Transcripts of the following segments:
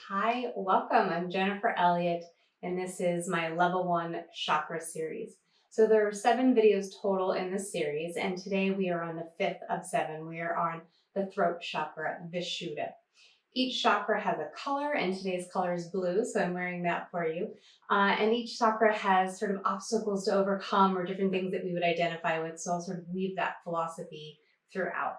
Hi, welcome. I'm Jennifer Elliott, and this is my Level 1 Chakra series. So there are 7 videos total in this series, and today we are on the 5th of 7. We are on the throat chakra, Vishuddha. Each chakra has a color, and today's color is blue, so I'm wearing that for you. And each chakra has sort of obstacles to overcome or different things that we would identify with, so I'll sort of weave that philosophy throughout.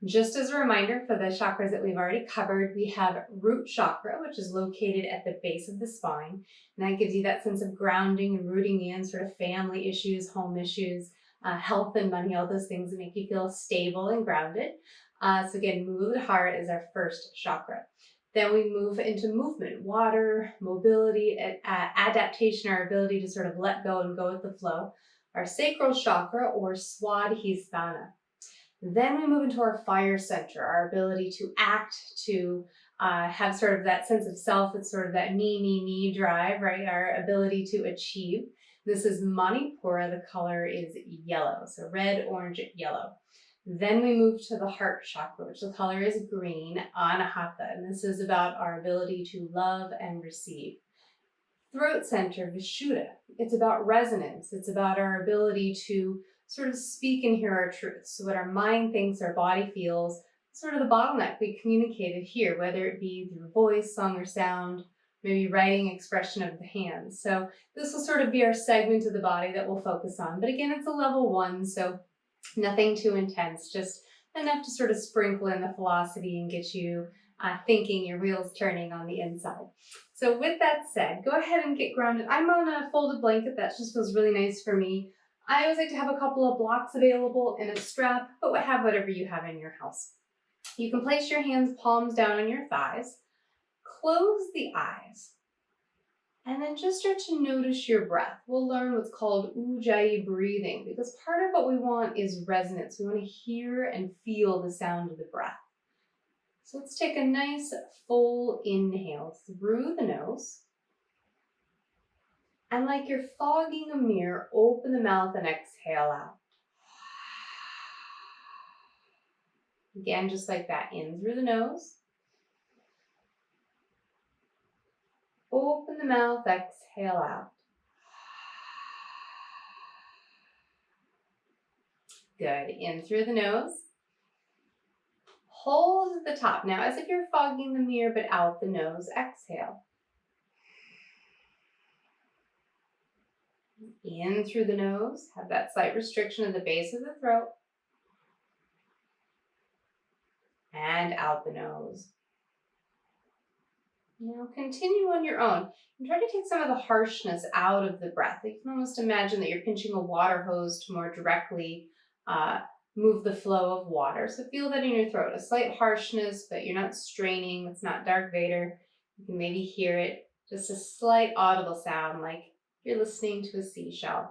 Just as a reminder for the chakras that we've already covered, we have root chakra, which is located at the base of the spine. And that gives you that sense of grounding and rooting in, sort of family issues, home issues, health and money, all those things that make you feel stable and grounded. So again, move the heart is our first chakra. Then we move into movement, water, mobility, adaptation, our ability to sort of let go and go with the flow. Our sacral chakra or Swadhisthana. Then we move into our fire center, our ability to act, to have sort of that sense of self. It's sort of that me drive, right? Our ability to achieve. This is Manipura. The color is yellow, so red, orange, yellow. Then we move to the heart chakra, which the color is green, Anahata, and this is about our ability to love and receive. Throat center, Vishuddha. It's about resonance. It's about our ability to sort of speak and hear our truths. So what our mind thinks, our body feels, sort of the bottleneck we communicated here, whether it be through voice, song, or sound, maybe writing, expression of the hands. So this will sort of be our segment of the body that we'll focus on. But again, it's a level 1, so nothing too intense, just enough to sort of sprinkle in the philosophy and get you thinking, your wheels turning on the inside. So with that said, go ahead and get grounded. I'm on a folded blanket. That just feels really nice for me. I always like to have a couple of blocks available and a strap, but have whatever you have in your house. You can place your hands palms down on your thighs, close the eyes, and then just start to notice your breath. We'll learn what's called ujjayi breathing, because part of what we want is resonance. We want to hear and feel the sound of the breath. So let's take a nice full inhale through the nose. And like you're fogging a mirror, open the mouth and exhale out. Again, just like that, in through the nose. Open the mouth, exhale out. Good, in through the nose. Hold at the top now as if you're fogging the mirror, but out the nose, exhale. In through the nose, have that slight restriction at the base of the throat. And out the nose. Now continue on your own and try to take some of the harshness out of the breath. You can almost imagine that you're pinching a water hose to more directly move the flow of water. So feel that in your throat, a slight harshness, but you're not straining. It's not Darth Vader. You can maybe hear it, just a slight audible sound like you're listening to a seashell.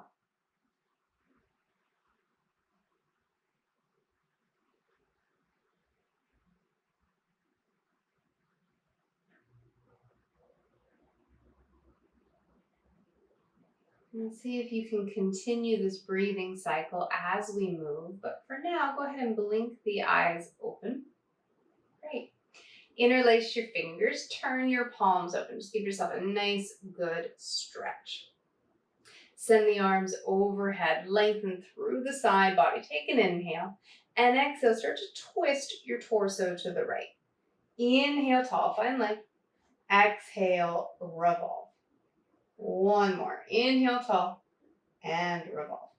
And see if you can continue this breathing cycle as we move. But for now, go ahead and blink the eyes open. Great. Interlace your fingers, turn your palms open. Just give yourself a nice, good stretch. Send the arms overhead, lengthen through the side body. Take an inhale and exhale. Start to twist your torso to the right. Inhale, tall, fine leg. Exhale, revolve. One more. Inhale, tall, and revolve.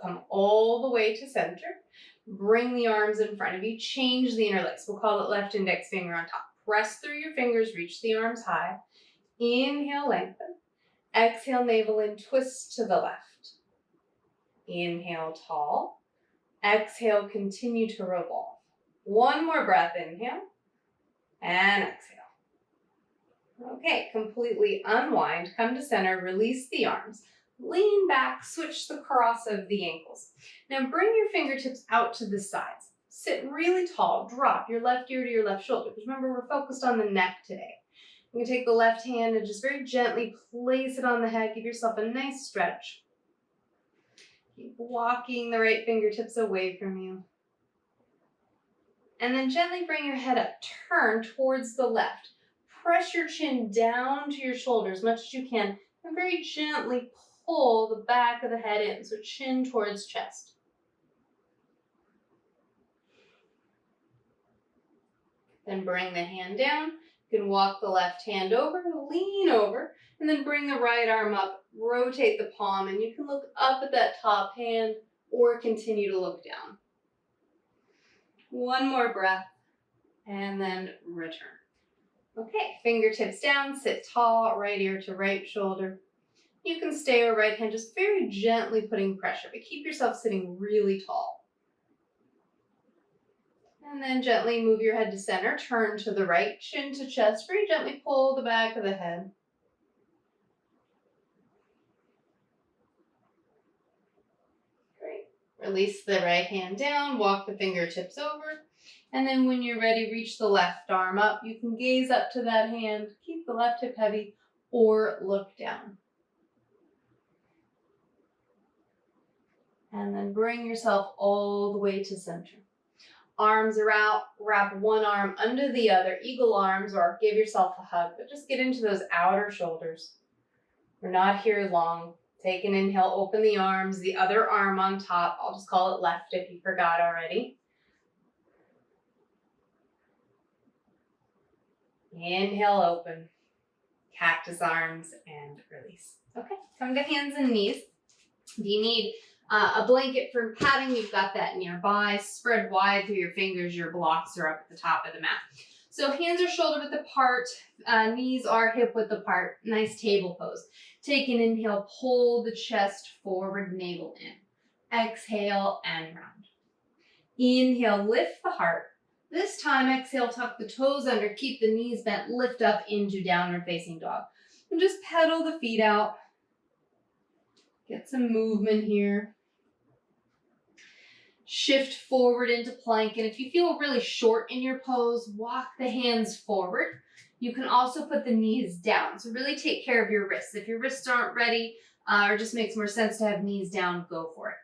Come all the way to center. Bring the arms in front of you. Change the interlace. We'll call it left index finger on top. Press through your fingers. Reach the arms high. Inhale, lengthen. Exhale, navel in. Twist to the left. Inhale, tall. Exhale, continue to revolve. One more breath. Inhale. And exhale. Okay, completely unwind. Come to center. Release the arms. Lean back, switch the cross of the ankles. Now bring your fingertips out to the sides. Sit really tall, drop your left ear to your left shoulder. Because remember, we're focused on the neck today. You can take the left hand and just very gently place it on the head. Give yourself a nice stretch. Keep walking the right fingertips away from you. And then gently bring your head up. Turn towards the left. press your chin down to your shoulder as much as you can and very gently pull the back of the head in, so chin towards chest. Then bring the hand down. You can walk the left hand over, lean over, and then bring the right arm up, rotate the palm, and you can look up at that top hand or continue to look down. One more breath, and then return. Okay, fingertips down, sit tall, right ear to right shoulder. You can stay or right hand, just very gently putting pressure, but keep yourself sitting really tall. And then gently move your head to center, turn to the right, chin to chest, very gently pull the back of the head. Great. Release the right hand down, walk the fingertips over, and then when you're ready, reach the left arm up. You can gaze up to that hand, keep the left hip heavy, or look down. And then bring yourself all the way to center. Arms are out, wrap one arm under the other, eagle arms, or give yourself a hug, but just get into those outer shoulders. We're not here long. Take an inhale, open the arms, the other arm on top. I'll just call it left if you forgot already. Inhale, open. Cactus arms and release. Okay, come to hands and knees. If you need a blanket for padding, you've got that nearby. Spread wide through your fingers. Your blocks are up at the top of the mat. So hands are shoulder width apart, knees are hip width apart. Nice table pose. Take an inhale, pull the chest forward, navel in. Exhale and round. Inhale, lift the heart. This time, exhale, tuck the toes under, keep the knees bent, lift up into downward facing dog. And just pedal the feet out. Get some movement here. Shift forward into plank, and if you feel really short in your pose, walk the hands forward. You can also put the knees down, so really take care of your wrists. If your wrists aren't ready, or just makes more sense to have knees down, go for it.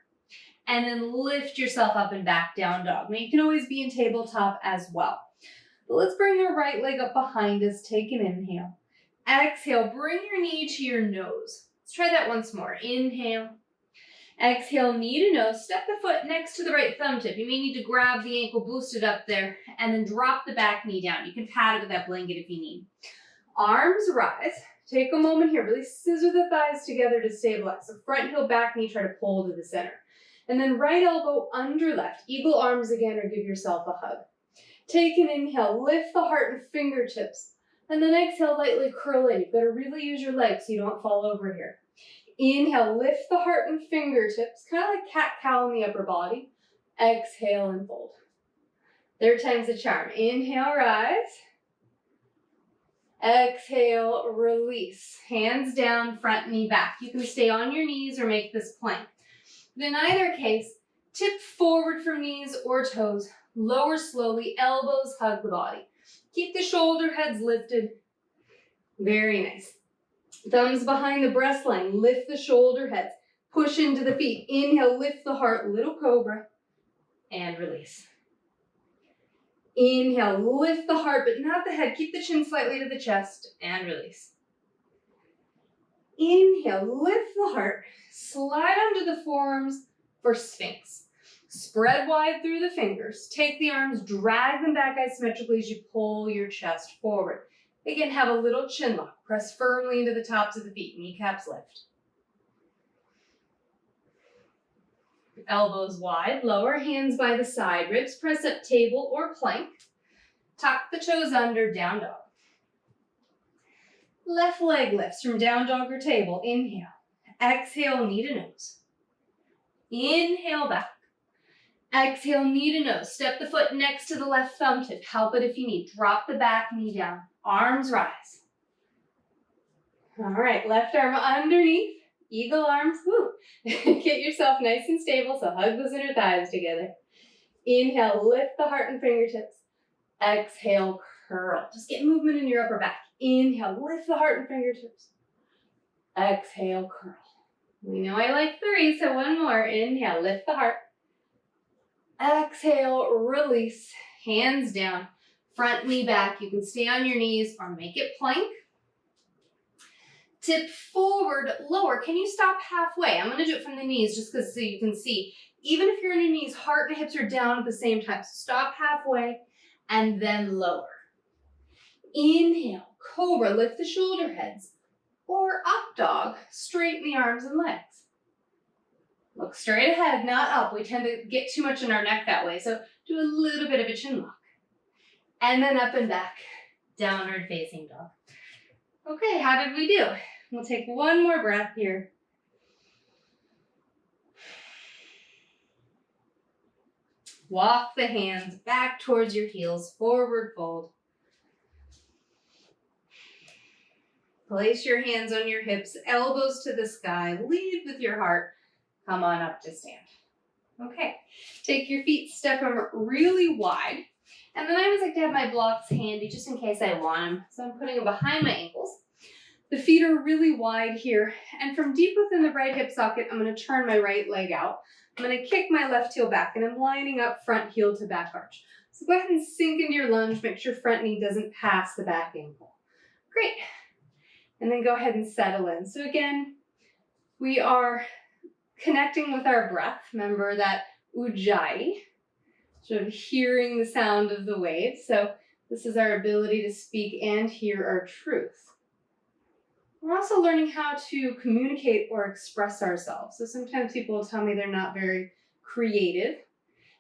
And then lift yourself up and back, down dog. Now you can always be in tabletop as well. But let's bring the right leg up behind us, take an inhale. Exhale, bring your knee to your nose. Let's try that once more. Inhale. Exhale, knee to nose. Step the foot next to the right thumb tip. You may need to grab the ankle, boost it up there, and then drop the back knee down. You can pad it with that blanket if you need. Arms rise. Take a moment here. Really scissor the thighs together to stabilize. So front heel, back knee, try to pull to the center. And then right elbow under left. Eagle arms again, or give yourself a hug. Take an inhale. Lift the heart and fingertips. And then exhale, lightly curl in. You've got to really use your legs so you don't fall over here. Inhale, lift the heart and fingertips, kind of like cat-cow in the upper body. Exhale and fold. Third time's the charm. Inhale, rise. Exhale, release. Hands down, front knee back. You can stay on your knees or make this plank. But in either case, tip forward from knees or toes. Lower slowly, elbows hug the body. Keep the shoulder heads lifted. Very nice. Thumbs behind the breast line, lift the shoulder heads, push into the feet. Inhale, lift the heart, little cobra, and release. Inhale, lift the heart, but not the head. Keep the chin slightly to the chest, and release. Inhale, lift the heart, slide onto the forearms for Sphinx. Spread wide through the fingers. Take the arms, drag them back isometrically as you pull your chest forward. Again, have a little chin lock. Press firmly into the tops of the feet. Kneecaps lift. Elbows wide. Lower hands by the side. Ribs press up, table or plank. Tuck the toes under, down dog. Left leg lifts from down dog or table. Inhale. Exhale, knee to nose. Inhale, back. Exhale, knee to nose. Step the foot next to the left thumb tip. Help it if you need. Drop the back knee down. Arms rise. All right, left arm underneath. Eagle arms. Woo. Get yourself nice and stable, so hug those inner thighs together. Inhale, lift the heart and fingertips. Exhale, curl. Just get movement in your upper back. Inhale, lift the heart and fingertips. Exhale, curl. We know I like 3, so one more. Inhale, lift the heart. Exhale, release. Hands down. Front knee back. You can stay on your knees or make it plank. Tip forward, lower. Can you stop halfway? I'm gonna do it from the knees just so you can see. Even if you're on your knees, heart and hips are down at the same time. So stop halfway and then lower. Inhale, Cobra, lift the shoulder heads. Or up dog, straighten the arms and legs. Look straight ahead, not up. We tend to get too much in our neck that way. So do a little bit of a chin lock. And then up and back, downward facing dog. Okay, how did we do? We'll take one more breath here. Walk the hands back towards your heels, forward fold. Place your hands on your hips, elbows to the sky, lead with your heart. Come on up to stand. Okay, take your feet, step them really wide. And then I always like to have my blocks handy just in case I want them. So I'm putting them behind my ankles. The feet are really wide here. And from deep within the right hip socket, I'm going to turn my right leg out. I'm going to kick my left heel back and I'm lining up front heel to back arch. So go ahead and sink into your lunge. Make sure front knee doesn't pass the back ankle. Great. And then go ahead and settle in. So again, we are connecting with our breath. Remember that ujjayi, sort of hearing the sound of the waves. So this is our ability to speak and hear our truth. We're also learning how to communicate or express ourselves. So sometimes people will tell me they're not very creative.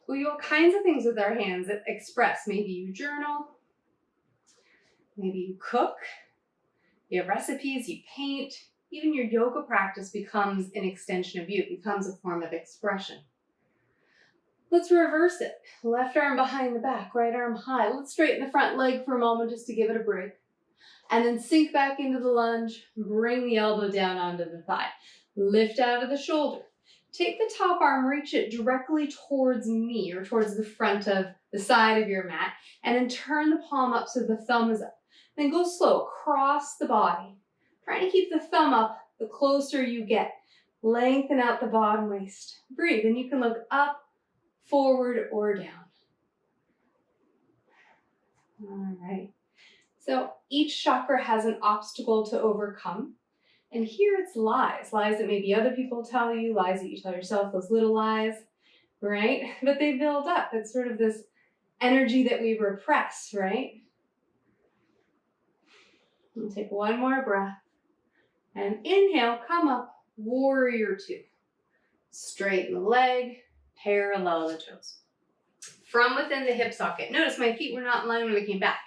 We do all kinds of things with our hands that express. Maybe you journal, maybe you cook, you have recipes, you paint. Even your yoga practice becomes an extension of you. It becomes a form of expression. Let's reverse it. Left arm behind the back, right arm high. Let's straighten the front leg for a moment just to give it a break. And then sink back into the lunge. Bring the elbow down onto the thigh. Lift out of the shoulder. Take the top arm, reach it directly towards me or towards the front of the side of your mat. And then turn the palm up so the thumb is up. Then go slow, across the body. Trying to keep the thumb up the closer you get. Lengthen out the bottom waist. Breathe, and you can look up, forward, or down. All right. So each chakra has an obstacle to overcome. And here it's lies. Lies that maybe other people tell you, lies that you tell yourself, those little lies, right? But they build up. It's sort of this energy that we repress, right? We'll take one more breath. And inhale, come up, warrior two. Straighten the leg, parallel the toes. From within the hip socket. Notice my feet were not in line when I came back.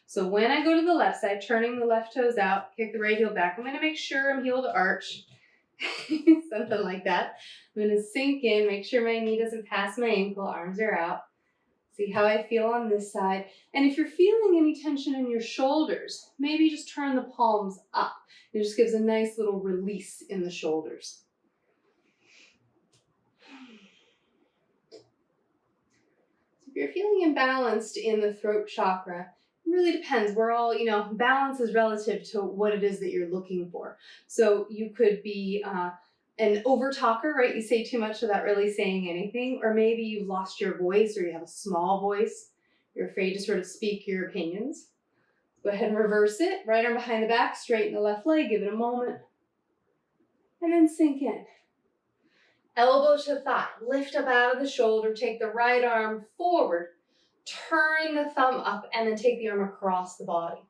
So when I go to the left side, turning the left toes out, kick the right heel back, I'm going to make sure I'm heel to arch. Something like that. I'm going to sink in, make sure my knee doesn't pass my ankle, arms are out. See how I feel on this side. And if you're feeling any tension in your shoulders, maybe just turn the palms up. It just gives a nice little release in the shoulders. So if you're feeling imbalanced in the throat chakra, it really depends. We're all, balance is relative to what it is that you're looking for. So you could be an over talker, right? You say too much without really saying anything, or maybe you've lost your voice or you have a small voice. You're afraid to sort of speak your opinions. Go ahead and reverse it. Right arm behind the back, straighten the left leg, give it a moment. And then sink in. Elbow to thigh, lift up out of the shoulder, take the right arm forward, turn the thumb up, and then take the arm across the body.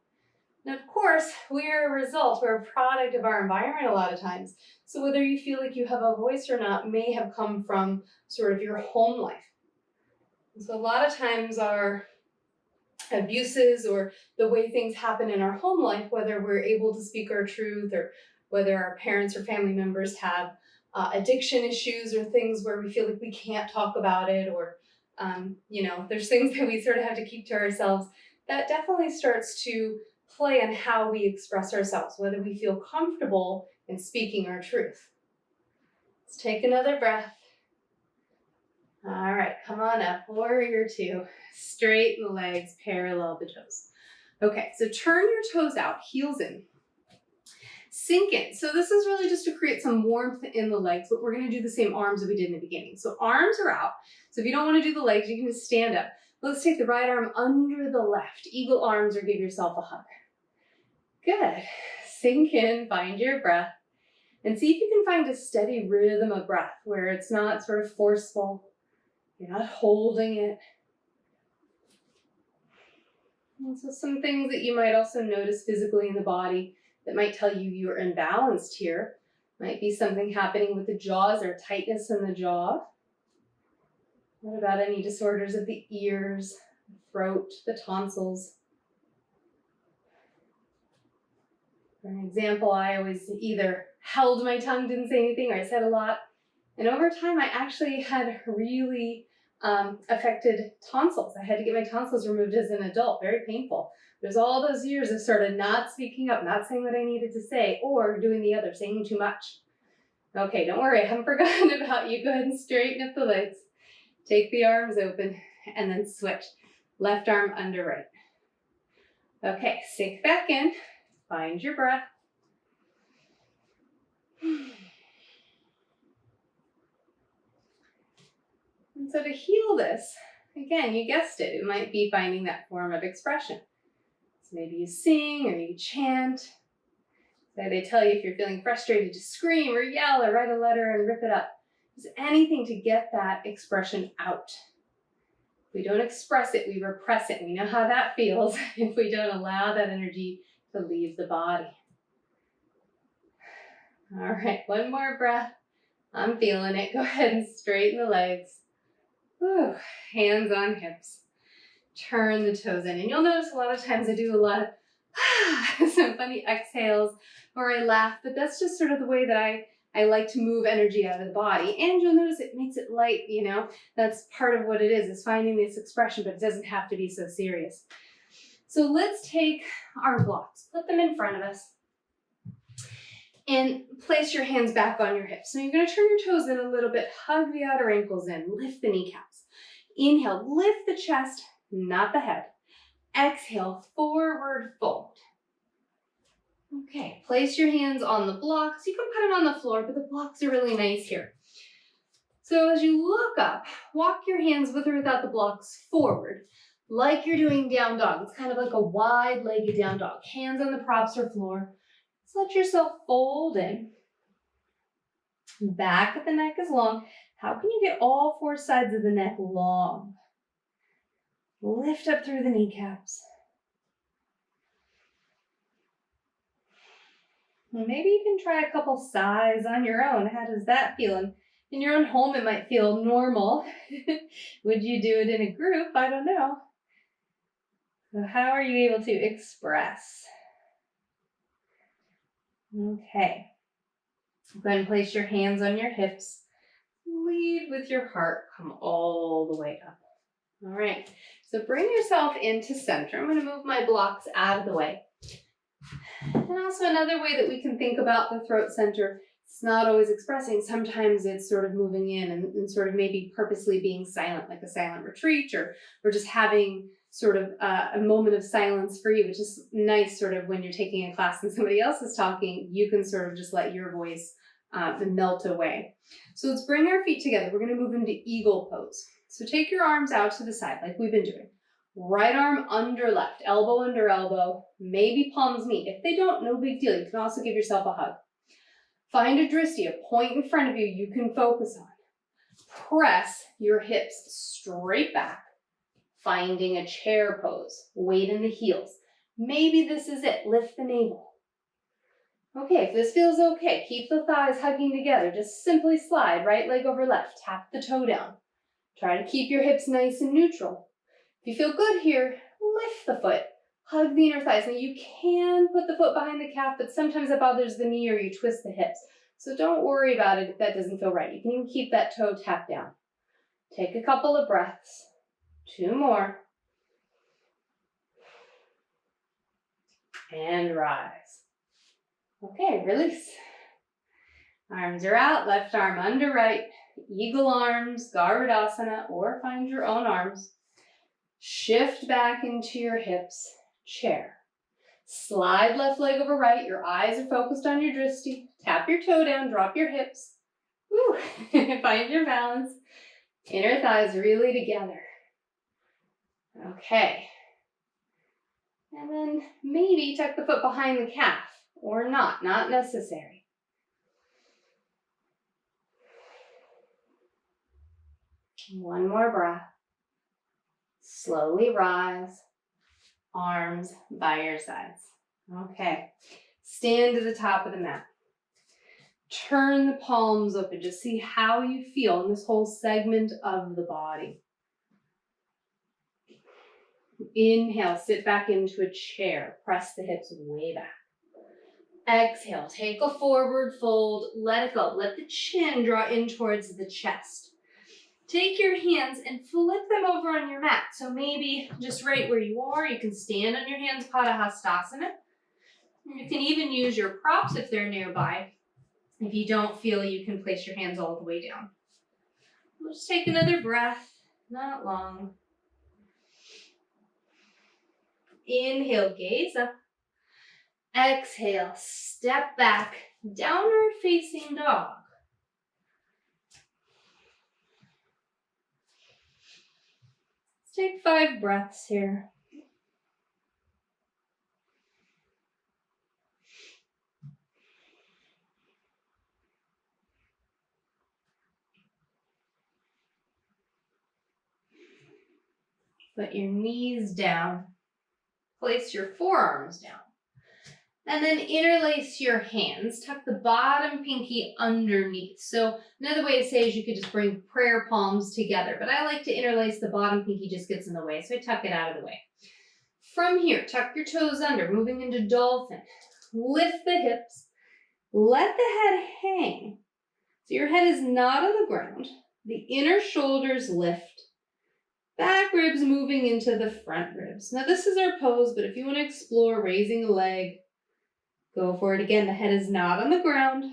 And of course, we're a product of our environment a lot of times. So whether you feel like you have a voice or not may have come from sort of your home life. And so a lot of times our abuses or the way things happen in our home life, whether we're able to speak our truth or whether our parents or family members have addiction issues or things where we feel like we can't talk about it or, there's things that we sort of have to keep to ourselves, that definitely starts to play on how we express ourselves, whether we feel comfortable in speaking our truth. Let's take another breath. All right, come on up, warrior two. Straighten the legs, parallel the toes. Okay, so turn your toes out, heels in. Sink in. So this is really just to create some warmth in the legs, but we're going to do the same arms that we did in the beginning. So arms are out. So if you don't want to do the legs, you can just stand up. Let's take the right arm under the left. Eagle arms or give yourself a hug. Good. Sink in, find your breath, and see if you can find a steady rhythm of breath where it's not sort of forceful. You're not holding it. And so some things that you might also notice physically in the body that might tell you you're imbalanced here. Might be something happening with the jaws or tightness in the jaw. What about any disorders of the ears, the throat, the tonsils? For an example, I always either held my tongue, didn't say anything, or I said a lot. And over time, I actually had really affected tonsils. I had to get my tonsils removed as an adult, very painful. There's all those years of sort of not speaking up, not saying what I needed to say, or doing the other, saying too much. Okay, don't worry, I haven't forgotten about you. Go ahead and straighten up the legs. Take the arms open, and then switch. Left arm under right. Okay, sink back in. Find your breath. And so to heal this, again, you guessed it, it might be finding that form of expression. So maybe you sing or you chant. So they tell you if you're feeling frustrated to scream or yell or write a letter and rip it up. Just anything to get that expression out. If we don't express it, we repress it. We know how that feels if we don't allow that energy to leave the body. All right, one more breath. I'm feeling it. Go ahead and straighten the legs. Whew. Hands on hips. Turn the toes in. And you'll notice a lot of times I do a lot of some funny exhales or I laugh, but that's just sort of the way that I like to move energy out of the body. And you'll notice it makes it light, you know. That's part of what it is finding this expression, but it doesn't have to be so serious. So let's take our blocks, put them in front of us, and place your hands back on your hips. So you're going to turn your toes in a little bit, hug the outer ankles in, lift the kneecaps. Inhale, lift the chest, not the head. Exhale, forward fold. Okay, place your hands on the blocks. You can put them on the floor, but the blocks are really nice here. So as you look up, walk your hands with or without the blocks forward, like you're doing down dog. It's kind of like a wide-legged down dog. Hands on the props or floor. Just let yourself fold in. Back of the neck is long. How can you get all four sides of the neck long? Lift up through the kneecaps. And maybe you can try a couple sighs on your own. How does that feel? And in your own home, it might feel normal. Would you do it in a group? I don't know. So how are you able to express? Okay. Go ahead and place your hands on your hips. Lead with your heart. Come all the way up. All right. So bring yourself into center. I'm going to move my blocks out of the way. And also another way that we can think about the throat center, it's not always expressing. Sometimes it's sort of moving in and sort of maybe purposely being silent, like a silent retreat, or just having sort of a moment of silence for you, which is nice sort of when you're taking a class and somebody else is talking, you can sort of just let your voice melt away. So let's bring our feet together. We're going to move into eagle pose. So take your arms out to the side like we've been doing. Right arm under left, elbow under elbow, maybe palms meet. If they don't, no big deal. You can also give yourself a hug. Find a drishti, a point in front of you you can focus on. Press your hips straight back, finding a chair pose. Weight in the heels. Maybe this is it. Lift the navel. Okay, if this feels okay, keep the thighs hugging together. Just simply slide right leg over left. Tap the toe down. Try to keep your hips nice and neutral. If you feel good here, lift the foot. Hug the inner thighs. Now you can put the foot behind the calf, but sometimes it bothers the knee or you twist the hips. So don't worry about it if that doesn't feel right. You can even keep that toe tapped down. Take a couple of breaths. 2 more. And rise. Okay, release. Arms are out, left arm under right. Eagle arms, Garudasana, or find your own arms. Shift back into your hips, chair. Slide left leg over right. Your eyes are focused on your drishti. Tap your toe down, drop your hips. Woo. Find your balance. Inner thighs really together. Okay. And then maybe tuck the foot behind the calf, or not necessary. One more breath. Slowly rise, arms by your sides. Okay. Stand to the top of the mat. Turn the palms open. Just see how you feel in this whole segment of the body. Inhale, sit back into a chair. Press the hips way back. Exhale, take a forward fold. Let it go. Let the chin draw in towards the chest. Take your hands and flip them over on your mat. So maybe just right where you are, you can stand on your hands, Padahastasana. You can even use your props if they're nearby. If you don't feel, you can place your hands all the way down. We'll just take another breath, not long. Inhale, gaze up. Exhale, step back, downward facing dog. Let's take 5 breaths here. Put your knees down. Place your forearms down. And then interlace your hands. Tuck the bottom pinky underneath. So another way to say is you could just bring prayer palms together. But I like to interlace the bottom pinky, just gets in the way. So I tuck it out of the way. From here, tuck your toes under, moving into Dolphin. Lift the hips. Let the head hang. So your head is not on the ground. The inner shoulders lift. Back ribs moving into the front ribs. Now this is our pose, but if you want to explore raising a leg, go for it. Again, the head is not on the ground.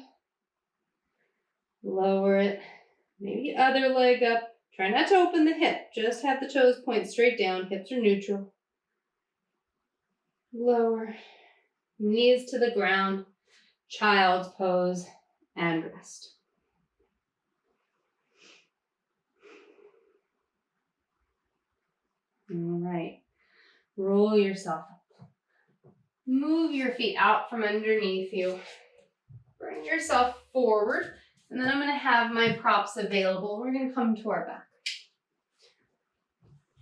Lower it. Maybe other leg up. Try not to open the hip. Just have the toes point straight down. Hips are neutral. Lower. Knees to the ground. Child's pose. And rest. All right. Roll yourself up. Move your feet out from underneath you. Bring yourself forward. And then I'm going to have my props available. We're going to come to our back.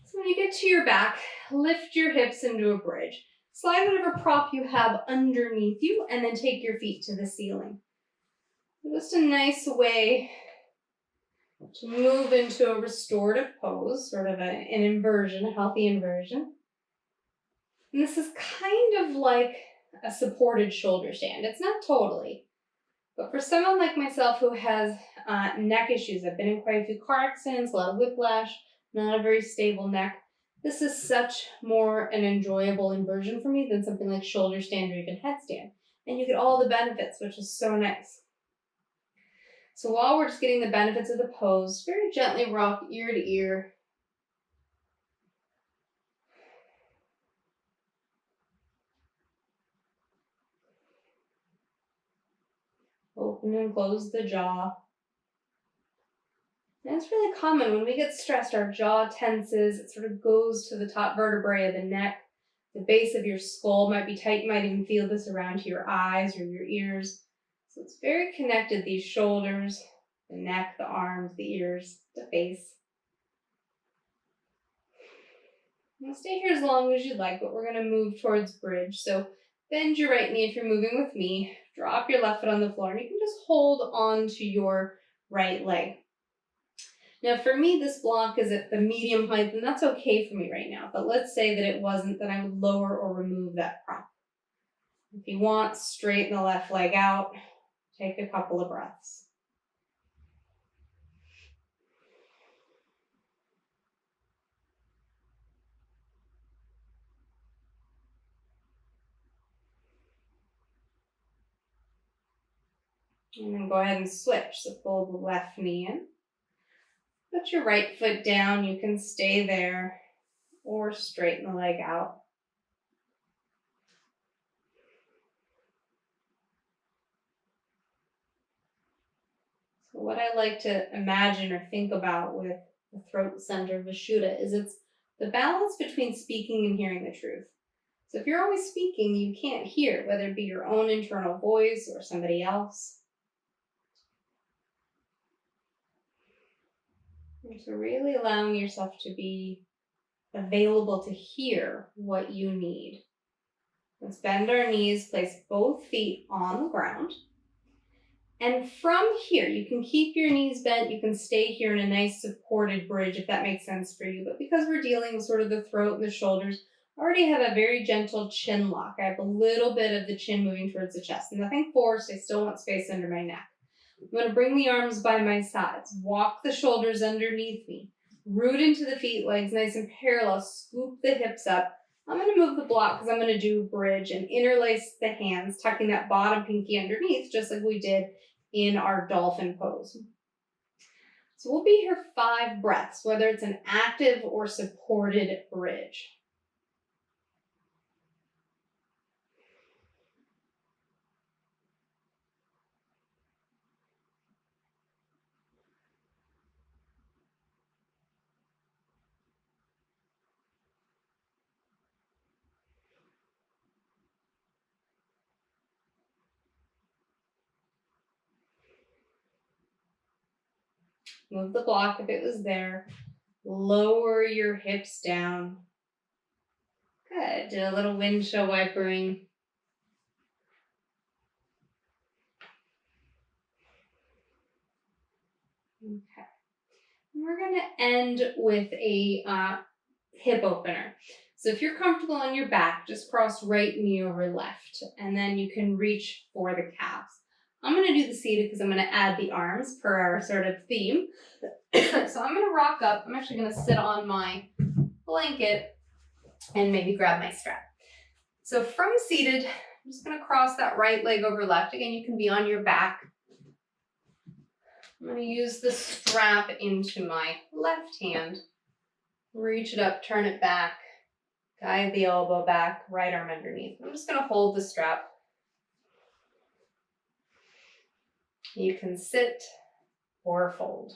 So when you get to your back, lift your hips into a bridge. Slide whatever prop you have underneath you and then take your feet to the ceiling. Just a nice way to move into a restorative pose, sort of an inversion, a healthy inversion. And this is kind of like a supported shoulder stand. It's not totally, but for someone like myself who has neck issues, I've been in quite a few car accidents, a lot of whiplash, not a very stable neck. This is such more an enjoyable inversion for me than something like shoulder stand or even headstand. And you get all the benefits, which is so nice. So while we're just getting the benefits of the pose, very gently rock ear to ear. Open and close the jaw. And it's really common when we get stressed, our jaw tenses, it sort of goes to the top vertebrae of the neck. The base of your skull might be tight. You might even feel this around your eyes or your ears. So it's very connected, these shoulders, the neck, the arms, the ears, the face. Now stay here as long as you'd like, but we're going to move towards bridge. So bend your right knee if you're moving with me. Drop your left foot on the floor, and you can just hold on to your right leg. Now for me, this block is at the medium height, and that's okay for me right now. But let's say that it wasn't, then I would lower or remove that prop. If you want, straighten the left leg out. Take a couple of breaths. And then go ahead and switch. So pull the left knee in. Put your right foot down. You can stay there or straighten the leg out. So what I like to imagine or think about with the throat center Vishuddha is it's the balance between speaking and hearing the truth. So if you're always speaking, you can't hear, whether it be your own internal voice or somebody else. And so really allowing yourself to be available to hear what you need. Let's bend our knees, place both feet on the ground. And from here, you can keep your knees bent. You can stay here in a nice supported bridge if that makes sense for you. But because we're dealing with sort of the throat and the shoulders, I already have a very gentle chin lock. I have a little bit of the chin moving towards the chest. Nothing forced. I still want space under my neck. I'm going to bring the arms by my sides. Walk the shoulders underneath me. Root into the feet, legs nice and parallel. Scoop the hips up. I'm going to move the block because I'm going to do bridge and interlace the hands, tucking that bottom pinky underneath, just like we did in our dolphin pose. So we'll be here 5 breaths, whether it's an active or supported bridge. Move the block if it was there. Lower your hips down. Good. Do a little windshield wipering. Okay. We're going to end with a hip opener. So if you're comfortable on your back, just cross right knee over left, and then you can reach for the calves. I'm going to do the seated because I'm going to add the arms per our sort of theme. So I'm going to rock up. I'm actually going to sit on my blanket and maybe grab my strap. So from seated, I'm just going to cross that right leg over left. Again, you can be on your back. I'm going to use the strap into my left hand. Reach it up, turn it back, guide the elbow back, right arm underneath. I'm just going to hold the strap. You can sit or fold.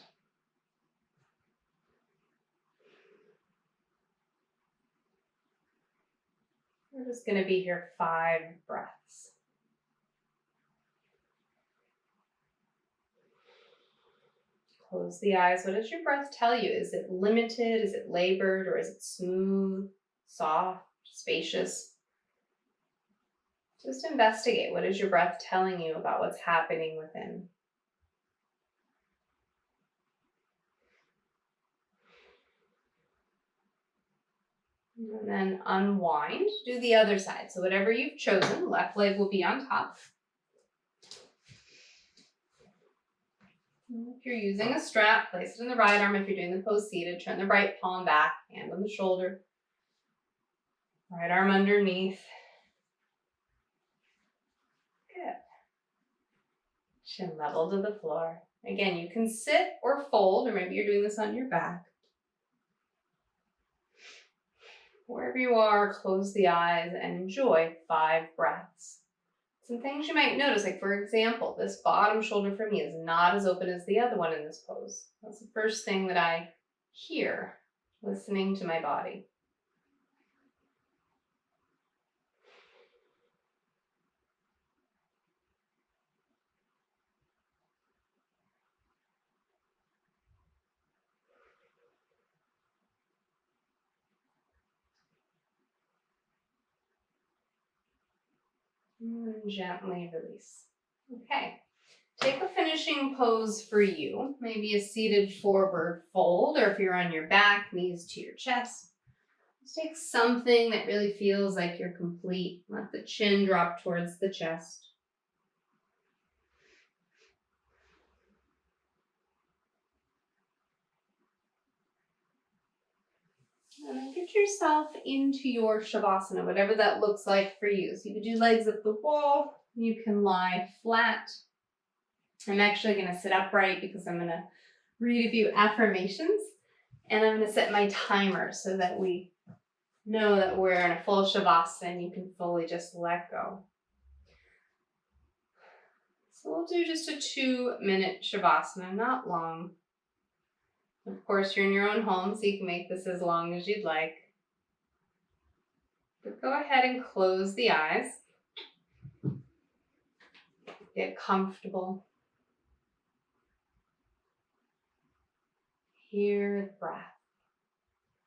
We're just going to be here 5 breaths. Close the eyes. What does your breath tell you? Is it limited? Is it labored? Or is it smooth, soft, spacious? Just investigate. What is your breath telling you about what's happening within? And then unwind. Do the other side. So whatever you've chosen, left leg will be on top. If you're using a strap, place it in the right arm. If you're doing the pose seated, turn the right palm back, hand on the shoulder. Right arm underneath. Good. Chin level to the floor. Again, you can sit or fold, or maybe you're doing this on your back. Wherever you are, close the eyes and enjoy 5 breaths. Some things you might notice, like for example, this bottom shoulder for me is not as open as the other one in this pose. That's the first thing that I hear, listening to my body. And gently release. Okay. Take a finishing pose for you. Maybe a seated forward fold, or if you're on your back, knees to your chest. Just take something that really feels like you're complete. Let the chin drop towards the chest. And then get yourself into your Shavasana, whatever that looks like for you. So you can do legs up the wall. You can lie flat. I'm actually going to sit upright because I'm going to read a few affirmations. And I'm going to set my timer so that we know that we're in a full Shavasana and you can fully just let go. So we'll do just a 2-minute Shavasana, not long. Of course, you're in your own home, so you can make this as long as you'd like. But go ahead and close the eyes. Get comfortable. Hear the breath.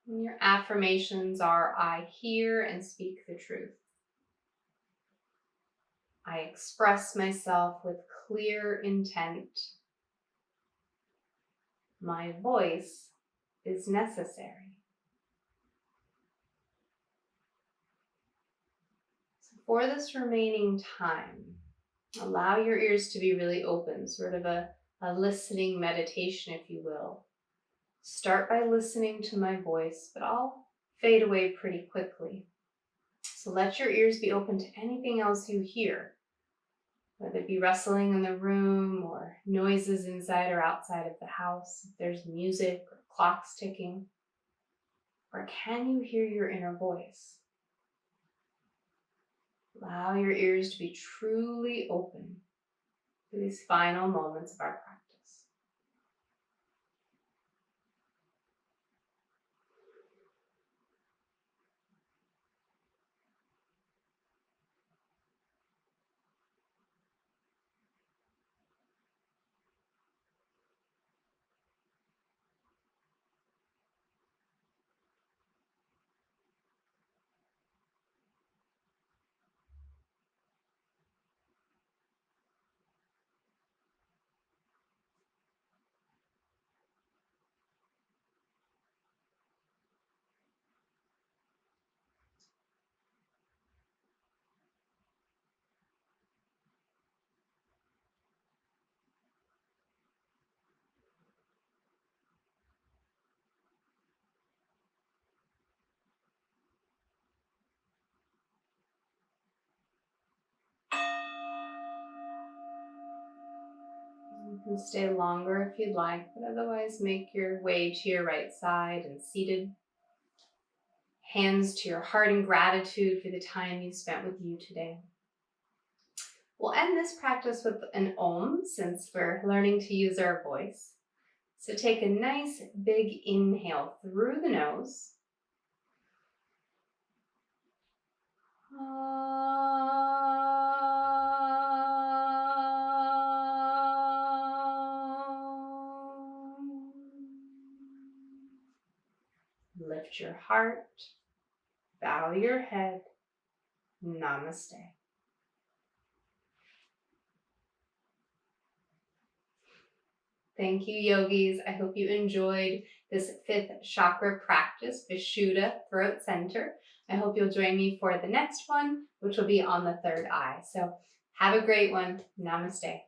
And your affirmations are, I hear and speak the truth. I express myself with clear intent. My voice is necessary. So for this remaining time, allow your ears to be really open, sort of a listening meditation, if you will. Start by listening to my voice, but I'll fade away pretty quickly. So let your ears be open to anything else you hear, whether it be rustling in the room or noises inside or outside of the house, if there's music or clocks ticking. Or can you hear your inner voice? Allow your ears to be truly open for these final moments of our practice. You can stay longer if you'd like, but otherwise make your way to your right side and seated. Hands to your heart in gratitude for the time you spent with you today. We'll end this practice with an Om, since we're learning to use our voice. So take a nice big inhale through the nose. Lift your heart, bow your head. Namaste. Thank you, yogis. I hope you enjoyed this 5th chakra practice, Vishuddha Throat Center. I hope you'll join me for the next one, which will be on the 3rd eye. So have a great one. Namaste.